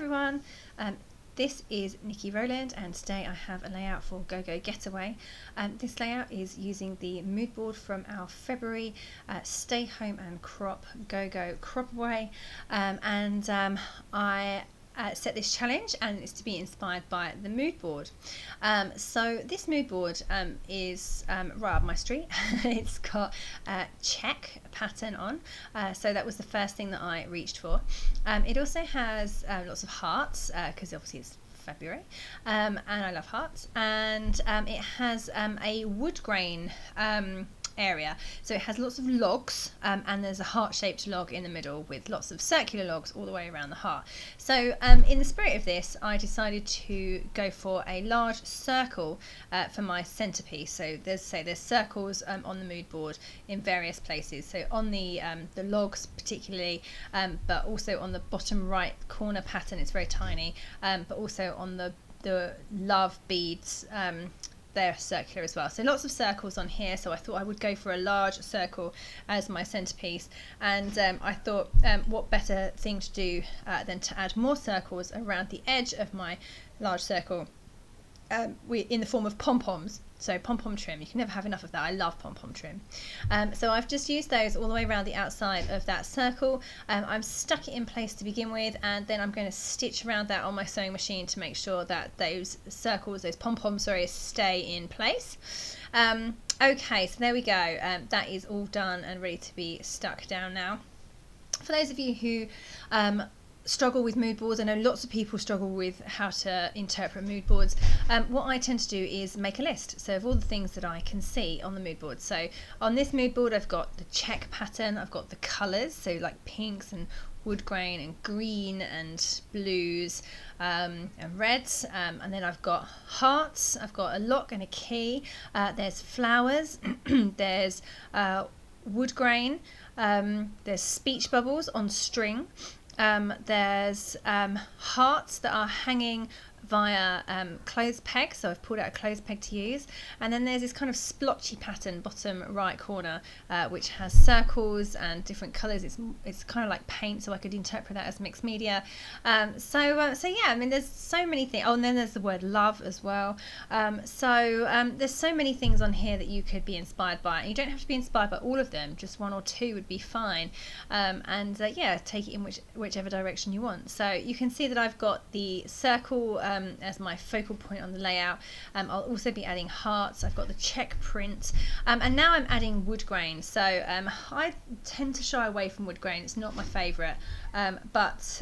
everyone, this is Nikki Rowland and today I have a layout for GoGo Getaway. This layout is using the mood board from our February Stay Home and Crop GoGo Crop Away, I set this challenge and it's to be inspired by the mood board. So this mood board is right up my street. It's got a check pattern on, so that was the first thing that I reached for. It also has lots of hearts because obviously it's February, and I love hearts, and it has a wood grain area, so it has lots of logs, and there's a heart-shaped log in the middle with lots of circular logs all the way around the heart. So in the spirit of this, I decided to go for a large circle for my centerpiece. So there's circles on the mood board in various places, so on the logs particularly, but also on the bottom right corner pattern it's very tiny, but also on the love beads, they're circular as well. So lots of circles on here, so I thought I would go for a large circle as my centerpiece, and I thought what better thing to do than to add more circles around the edge of my large circle in the form of pom-poms. So Pom-Pom Trim, you can never have enough of that. I love Pom-Pom Trim. So I've just used those all the way around the outside of that circle. I've stuck it in place to begin with, and then I'm going to stitch around that on my sewing machine to make sure that those circles, those pom-poms, sorry, stay in place. Okay, so there we go. That is all done and ready to be stuck down now. For those of you who struggle with mood boards, I know lots of people struggle with how to interpret mood boards. What I tend to do is make a list, so of all the things that I can see on the mood board. So on this mood board I've got the check pattern, I've got the colours, so like pinks and wood grain and green and blues and reds, and then I've got hearts, I've got a lock and a key, there's flowers, there's wood grain, there's speech bubbles on string, there's hearts that are hanging via clothes peg, so I've pulled out a clothes peg to use, and then there's this kind of splotchy pattern bottom right corner, which has circles and different colours. It's kind of like paint, so I could interpret that as mixed media. So yeah, I mean there's so many things. Oh, and then there's the word love as well. There's so many things on here that you could be inspired by, and you don't have to be inspired by all of them, just one or two would be fine. Yeah, take it in whichever direction you want. So you can see that I've got the circle as my focal point on the layout. I'll also be adding hearts. I've got the check print, and now I'm adding wood grain. So I tend to shy away from wood grain. It's not my favourite, but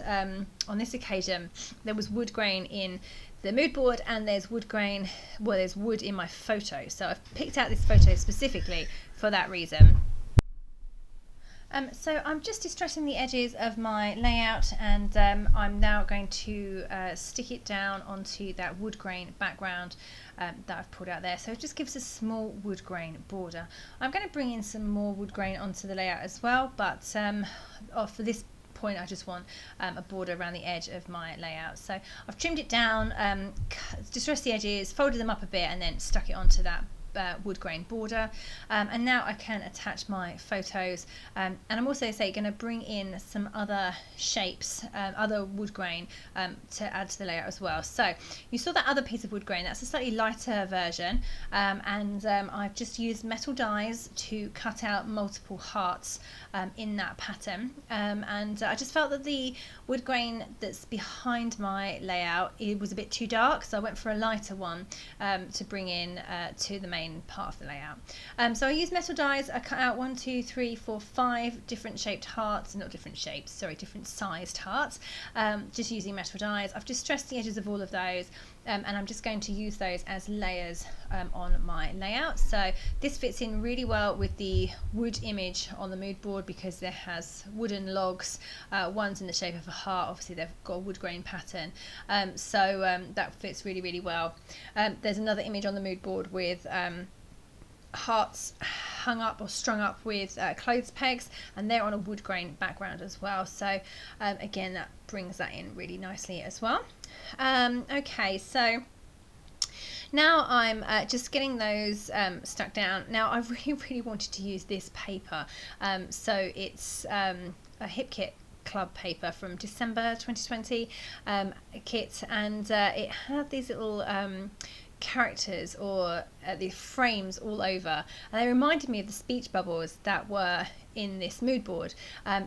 on this occasion there was wood grain in the mood board, and there's wood grain, well, there's wood in my photo, so I've picked out this photo specifically for that reason. So I'm just distressing the edges of my layout, and I'm now going to stick it down onto that wood grain background that I've pulled out there. So it just gives a small wood grain border. I'm going to bring in some more wood grain onto the layout as well, but for this point I just want a border around the edge of my layout. So I've trimmed it down, distressed the edges, folded them up a bit, and then stuck it onto that wood grain border, and now I can attach my photos, and I'm also going to bring in some other shapes, other wood grain to add to the layout as well. So you saw that other piece of wood grain, that's a slightly lighter version, and I've just used metal dies to cut out multiple hearts in that pattern, and I just felt that the wood grain that's behind my layout, it was a bit too dark, so I went for a lighter one to bring in to the main part of the layout. So I used metal dies. I cut out 1, 2, 3, 4, 5 different shaped hearts, not different shapes, sorry, different sized hearts, just using metal dies. I've distressed the edges of all of those, and I'm just going to use those as layers on my layout. So this fits in really well with the wood image on the mood board because there has wooden logs, one's in the shape of a heart, obviously they've got a wood grain pattern, so that fits really, really well. There's another image on the mood board with hearts hung up or strung up with clothes pegs, and they're on a wood grain background as well, so again that brings that in really nicely as well. Okay, so now I'm just getting those stuck down. Now I really wanted to use this paper, so it's a hip kit club paper from December 2020 kit, and it had these little characters or the frames all over, and they reminded me of the speech bubbles that were in this mood board.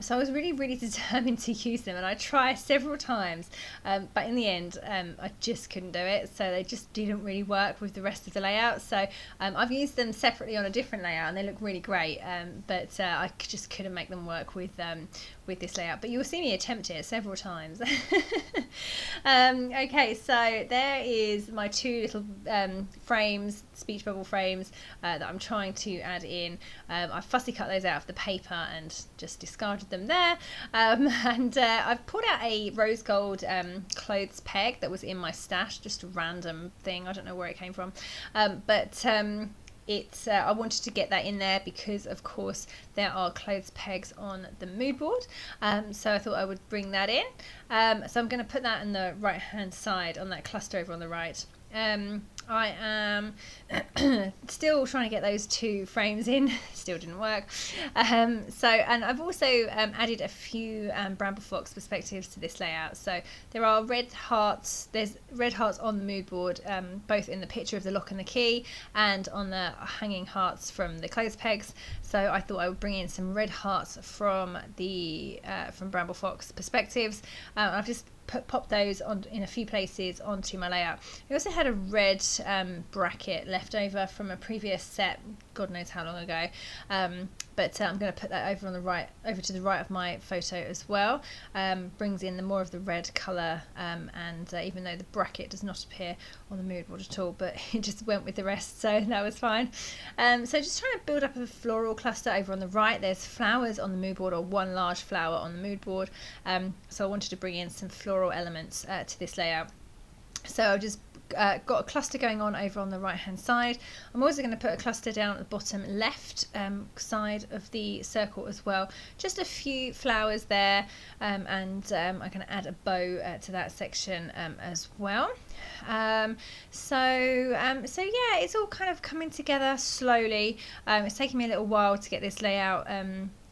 So I was really determined to use them, and I tried several times, but in the end I just couldn't do it, so they just didn't really work with the rest of the layout. So I've used them separately on a different layout and they look really great, but I just couldn't make them work with this layout, but you will see me attempt it several times. Okay, so there is my two little frames, speech bubble frames, that I'm trying to add in. I fussy cut those out of the paper and just discarded them there, and I've pulled out a rose gold clothes peg that was in my stash, just a random thing, I don't know where it came from, but I wanted to get that in there because of course there are clothes pegs on the mood board, so I thought I would bring that in. So I'm going to put that on the right hand side on that cluster over on the right. I am still trying to get those two frames in, still didn't work. And I've also added a few Bramble Fox perspectives to this layout. So there are red hearts, there's red hearts on the mood board, both in the picture of the lock and the key and on the hanging hearts from the clothes pegs. So I thought I would bring in some red hearts from from Bramble Fox perspectives. I've just pop those on in a few places onto my layout. I also had a red bracket left over from a previous set, God knows how long ago, but I'm going to put that over on the right, over to the right of my photo as well. Brings in the more of the red colour, and even though the bracket does not appear on the mood board at all, but it just went with the rest, so that was fine. So just trying to build up a floral cluster over on the right. There's flowers on the mood board, or one large flower on the mood board, so I wanted to bring in some floral elements to this layout. So I've just got a cluster going on over on the right hand side. I'm also going to put a cluster down at the bottom left side of the circle as well, just a few flowers there, and I'm going to add a bow to that section as well. So yeah, it's all kind of coming together slowly. It's taking me a little while to get this layout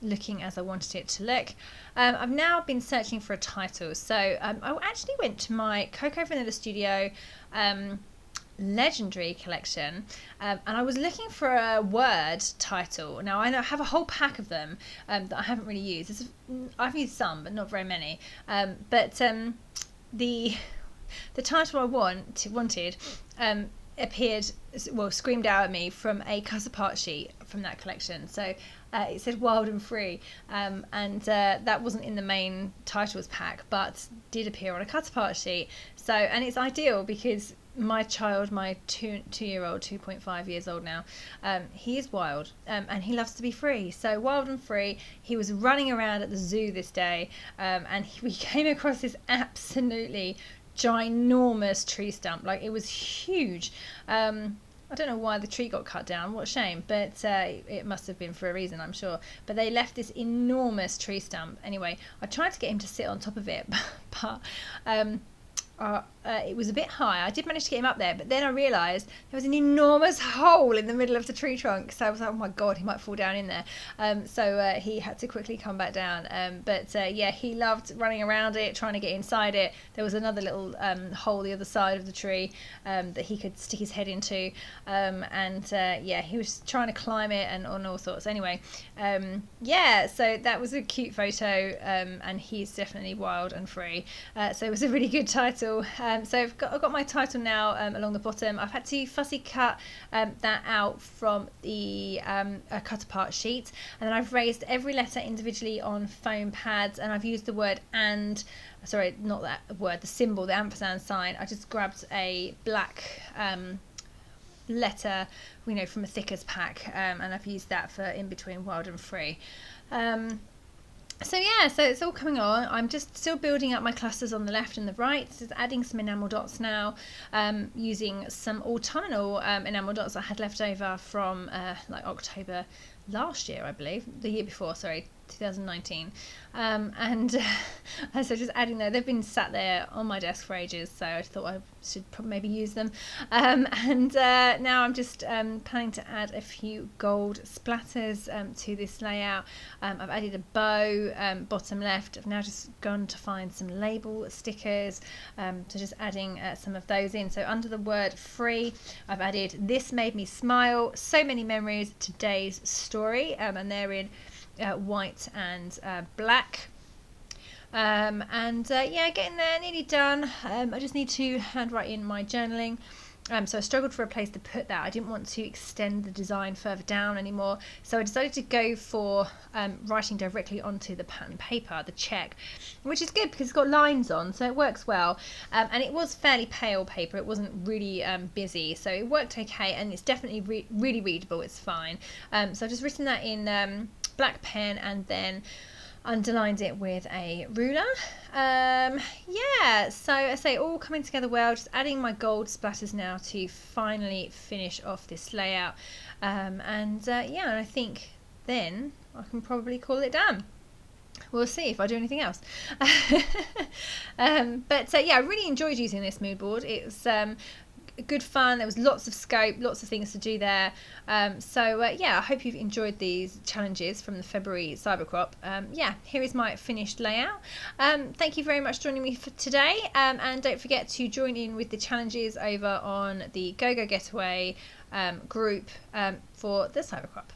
looking as I wanted it to look. I've now been searching for a title, so I actually went to my Cocoa Vanilla Studio Legendary collection, and I was looking for a word title. Now I have a whole pack of them that I haven't really used. I've used some, but not very many. But the title I wanted appeared, well, screamed out at me from a cut apart sheet from that collection. So it said Wild and Free, and that wasn't in the main titles pack, but did appear on a cut apart sheet. So, and it's ideal because my child, my 2-year-old, 2.5 years old now, he is wild, and he loves to be free. So wild and free, he was running around at the zoo this day, and we came across this absolutely ginormous tree stump. Like, it was huge. I don't know why the tree got cut down, what a shame, but it must have been for a reason, I'm sure. But they left this enormous tree stump. Anyway, I tried to get him to sit on top of it, but it was a bit high. I did manage to get him up there, but then I realised there was an enormous hole in the middle of the tree trunk, so I was like, oh my god, he might fall down in there. So he had to quickly come back down, but yeah, he loved running around it, trying to get inside it. There was another little hole the other side of the tree that he could stick his head into, and yeah, he was trying to climb it and on all sorts. Anyway, yeah, so that was a cute photo, and he's definitely wild and free, so it was a really good title. So I've got my title now along the bottom. I've had to fussy cut that out from the cut apart sheet, and then I've raised every letter individually on foam pads, and I've used the word and, sorry, not that word, the symbol, the ampersand sign. I just grabbed a black letter, you know, from a thickers pack, and I've used that for in between wild and free. So yeah, so it's all coming on. I'm just still building up my clusters on the left and the right. Just adding some enamel dots now, using some autumnal enamel dots I had left over from like October last year, I believe, the year before, sorry, 2019. And so just adding there, they've been sat there on my desk for ages, so I thought I should probably maybe use them. And now I'm just planning to add a few gold splatters to this layout. I've added a bow bottom left. I've now just gone to find some label stickers, so just adding some of those in. So under the word free, I've added "This made me smile, so many memories, today's story," and they're in white and black. Yeah, getting there, nearly done. I just need to handwrite in my journaling. So I struggled for a place to put that. I didn't want to extend the design further down anymore, so I decided to go for writing directly onto the pattern paper, the check, which is good because it's got lines on, so it works well. And it was fairly pale paper, it wasn't really busy, so it worked okay, and it's definitely really readable, it's fine. So I've just written that in black pen and then underlined it with a ruler. Yeah, so I say all coming together well, just adding my gold splatters now to finally finish off this layout. Yeah, I think then I can probably call it done. We'll see if I do anything else. Yeah, I really enjoyed using this mood board. It was good fun. There was lots of scope, lots of things to do there. Yeah, I hope you've enjoyed these challenges from the February CyberCrop. Yeah, here is my finished layout. Thank you very much for joining me for today, and don't forget to join in with the challenges over on the GoGo Getaway group for the CyberCrop.